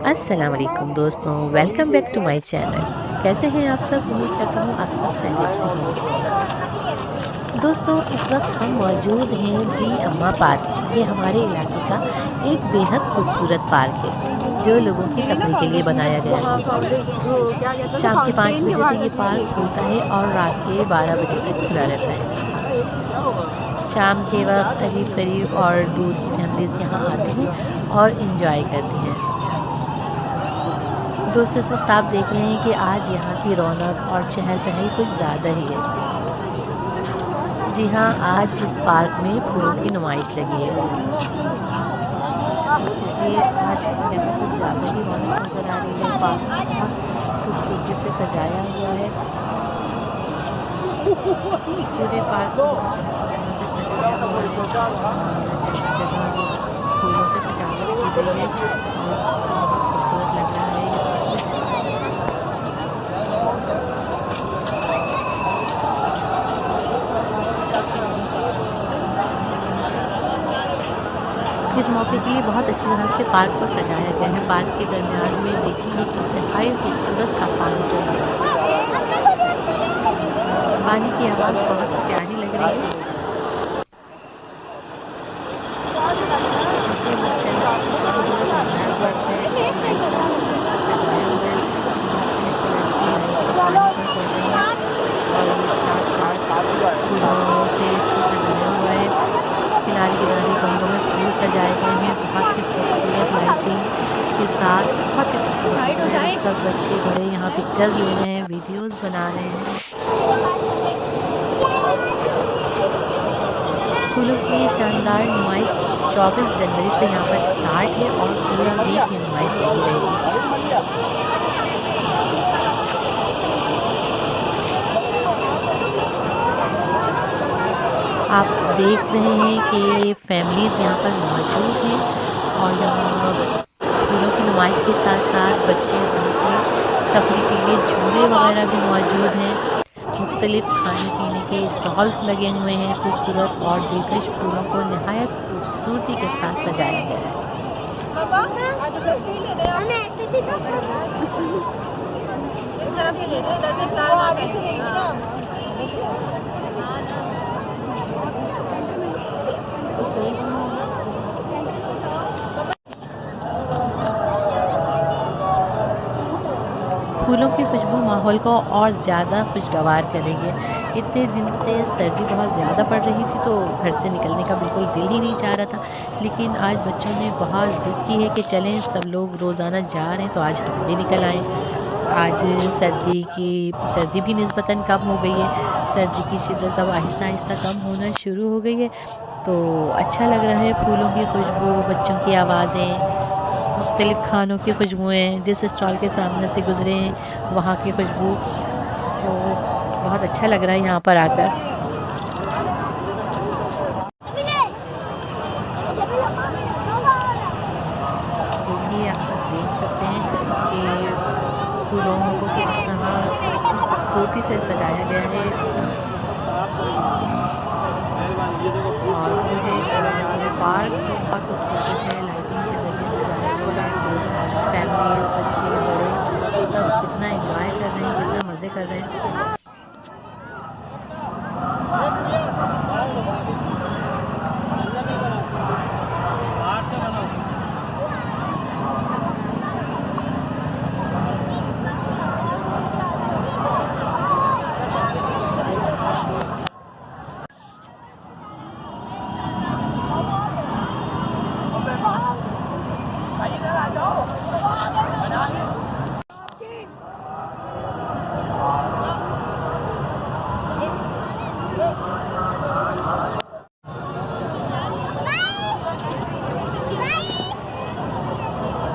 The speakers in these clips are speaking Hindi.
अस्सलाम वालेकुम दोस्तों, welcome back to my channel. कैसे हैं आप सब? उम्मीद करता हूँ आप सब खैरियत से होंगे। दोस्तों, इस वक्त हम मौजूद हैं बी अम्मा पार्क में। ये हमारे इलाके का एक बेहद खूबसूरत पार्क है जो लोगों की तफरीह के लिए बनाया गया है। शाम के 5 बजे से ये पार्क खुलता है और रात के 12 बजे तक खुला रहता है। शाम के वक्त करीब करीब और दूर की फैमिलीज़ यहाँ आती हैं और इन्जॉय करती हैं। दोस्तों, इस वक्त आप देख रहे हैं कि आज यहाँ की रौनक और चहल पहल कुछ ज़्यादा ही है। जी हाँ, आज इस पार्क में फूलों की नुमाइश लगी है, इसलिए आज यहाँ कुछ ज़्यादा ही रौनक नज़र आ रही है। पार्क बहुत खूबसूरती से सजाया हुआ है। पूरे पार्क को बहुत अच्छी तरह से सजाया हुआ है। जगह जगह फूलों से सजावट की गई है और बहुत खूबसूरत लग रहा है ये सब कुछ। इस मौके के लिए बहुत अच्छी तरह से पार्क को सजाया गया है। पार्क के दरमियान में देखिए कि इंतहाई खूबसूरत सा पानी चल रहा है। पानी की आवाज़ बहुत प्यारी लग रही है। देखिए माशाल्लाह कितना खूबसूरत लग रहा है। लाइटिंग लगाया हुआ है, मुख्तलिफ कलर की लाइटिंग पानी पर पड़ रही है और साथ साथ फूलों से इसको सजाया हुआ है। किनारे किनारे गमलों में फूल सजाए गए हैं, बहुत ही खूबसूरत लाइटिंग के साथ बहुत ही खूबसूरत लग रहा है। सब बच्चे बड़े यहाँ पिक्चर्स ले रहे हैं, वीडियोस बना रहे हैं। फूलों की ये शानदार नुमाइश 24 जनवरी से यहाँ पर स्टार्ट है और पूरा वीक ये नुमाइश लगी रहेगी। आप देख रहे हैं कि फैमिलीज़ यहाँ पर मौजूद हैं और यहाँ फूलों की नुमाइश के साथ साथ बच्चे उनकी तफरीह के लिए झूले वगैरह भी मौजूद हैं। मुख्तलिफ खाने पीने के स्टॉल्स लगे हुए हैं खूबसूरत और दिलकश फूलों को नहायत खूबसूरती के साथ सजाया गया है। फूलों की खुशबू माहौल को और ज़्यादा खुशगवार कर रही है। इतने दिन से सर्दी बहुत ज़्यादा पड़ रही थी तो घर से निकलने का बिल्कुल दिल ही नहीं चाह रहा था, लेकिन आज बच्चों ने बहुत ज़िद की है कि चलें, सब लोग रोज़ाना जा रहे हैं तो आज हम भी निकल आएँ। आज सर्दी भी निस्बतन कम हो गई है। सर्दी की शिद्दत अब आहिस्ता आहिस्ता कम होना शुरू हो गई है, तो अच्छा लग रहा है। फूलों की खुशबू, बच्चों की आवाज़ें, मुख्तलिफ खानों की खुशबुएँ, जिस स्टॉल के सामने से गुजरे हैं वहाँ की खुशबू, तो बहुत अच्छा लग रहा है यहाँ पर आकर। देखिए आप देख सकते हैं कि फूलों को किस तरह खूबसूरती से सजाया गया है और पूरे पार्क को बहुत खूबसूरती से लाइटिंग के ज़रिए सजाया गया है। फैमिलीज़, बच्चे, बड़े सब कितना एंजॉय कर रहे हैं, कितना मज़े कर रहे हैं।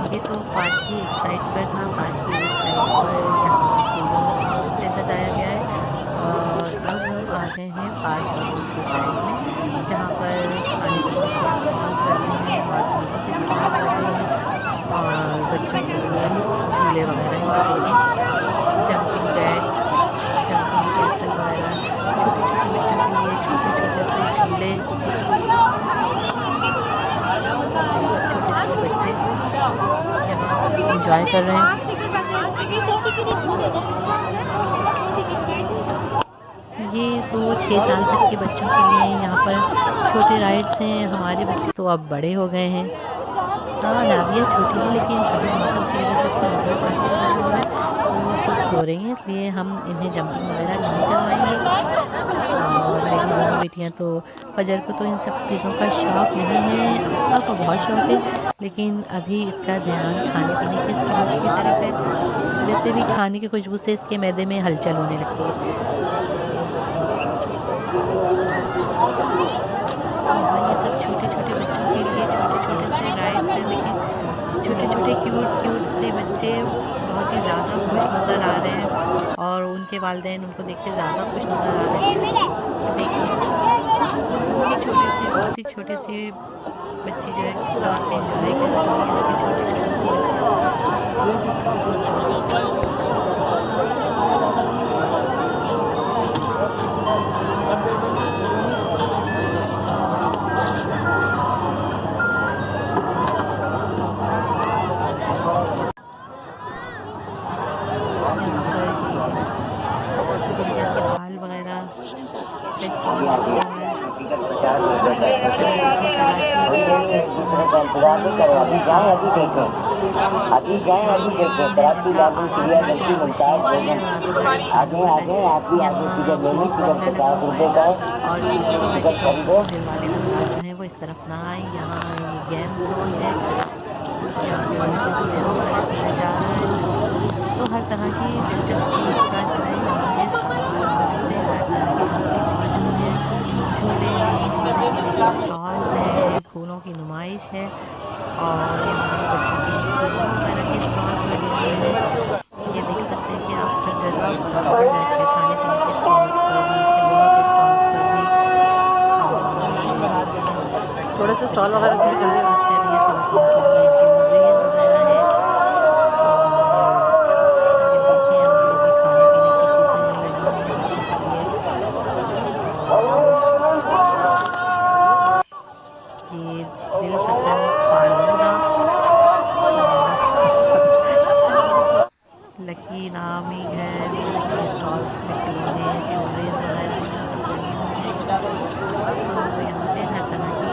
ये तो पार्क की एक साइड पर था। पार्क की एक साइड पर यहाँ फूलों से सजाया गया है और अब हम आ गए हैं पार्क की दूसरी साइड में, जहाँ पर खाने पीने के स्टॉल लगे हैं और झूलों के स्टॉल लगे हैं और बच्चों के लिए झूले वगैरह हैं। देखें जंपिंग बैट, जंपिंग कैसल वगैरह, छोटे छोटे बच्चों के लिए छोटे छोटे से झूले, छोटे छोटे बच्चे एंजॉय कर रहे हैं। ये तो 6 साल तक के बच्चों के लिए यहाँ पर छोटे राइड्स हैं। हमारे बच्चे तो अब बड़े हो गए हैं। हाँ, नाविया छोटी है लेकिन अभी मौसम की वजह से इसको लगभग 5 साल हो रहा है, तो वो सुस्त हो रही हैं, इसलिए हम इन्हें जंपिंग वगैरह नहीं करवाएंगे। और मेरी दोनों बेटियां तो फजर को तो इन सब चीज़ों का शौक़ नहीं है, इसका तो बहुत शौक़ है, लेकिन अभी इसका ध्यान खाने पीने के स्टॉल्स की तरफ है। वैसे भी खाने की खुशबू से इसके मैदे में हलचल होने लगती है। यहाँ ये सब छोटे-छोटे बच्चों के लिए छोटे-छोटे से राइड्स हैं। देखिए छोटे-छोटे क्यूट से बच्चे बहुत ही ज़्यादा खुश नज़र आ रहे हैं और उनके वालिदैन उनको देख के ज़्यादा खुश नज़र आ रहे हैं। देखिए बहुत ही छोटे से बच्चे जो है किस तरह से एंजॉय कर रहे हैं। यहाँ के छोटे-छोटे से दाल वगैरह है वो इस तरफ ना आए। यहाँ ये गेम जोन है, जा रहा है, तो हर तरह की दिलचस्पी का जो है यहाँ पे झूले हैं, खाने पीने के स्टॉल्स हैं, फूलों की नुमाइश है और यहाँ बच्चों की फूलों वगैरह के स्टॉल्स लगे हुए हैं। ये देख सकते हैं कि आप हर जगह बराबर रश है, खाने पीने के स्टॉल्स पर भी, खिलौनों के स्टॉल्स पर भी। थोड़े से स्टॉल वगैरह के चल सकते हैं खाने के लिए, ज्वेलरीज वगैरह है। ये देखिए यहाँ पे भी खाने पीने की चीज़ें लगी हुई हैं बच्चों के लिए। ये दिलपसंद फालूदा लकी नामी है, स्टॉल्स में खिलौने ज्वेलरीज वगैरह ये सब लगी हुई हैं। तो यहाँ पे हर तरह की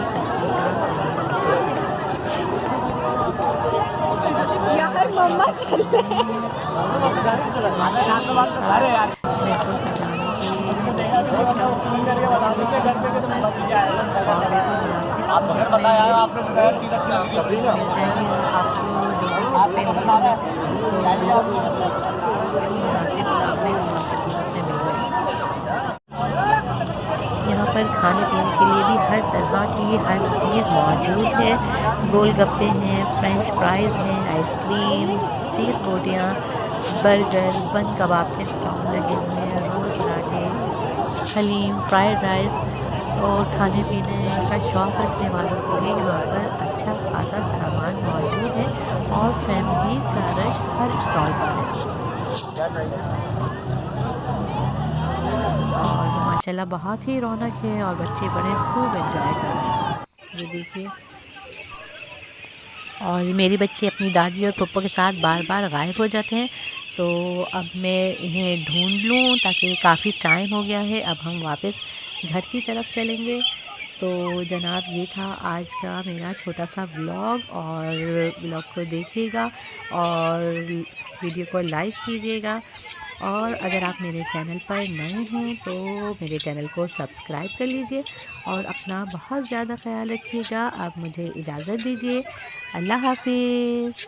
यहाँ पर खाने पीने के लिए भी हर तरह की हर चीज़ मौजूद है। गोलगप्पे हैं, फ्रेंच फ्राइज़ हैं, आइसक्रीम, सीख रोटियाँ, बर्गर, बन कबाब के स्टॉल लगे हुए हैं, रोल पराठे, हलीम, फ्राइड राइस। और खाने पीने का शौक़ रखने वालों के लिए यहाँ पर अच्छा खासा सामान मौजूद है और फैमिलीज़ का रश हर स्टॉल पर है। और माशाल्लाह बहुत ही रौनक है और बच्चे बड़े खूब एंजॉय कर रहे हैं। ये देखिए, और मेरे बच्चे अपनी दादी और पप्पो के साथ बार बार गायब हो जाते हैं, तो अब मैं इन्हें ढूंढ लूँ ताकि काफ़ी टाइम हो गया है। अब हम वापस घर की तरफ चलेंगे। तो जनाब, ये था आज का मेरा छोटा सा व्लॉग, और व्लॉग को देखिएगा और वीडियो को लाइक कीजिएगा। और अगर आप मेरे चैनल पर नए हैं तो मेरे चैनल को सब्सक्राइब कर लीजिए और अपना बहुत ज़्यादा ख्याल रखिएगा। आप मुझे इजाज़त दीजिए। अल्लाह हाफिज़।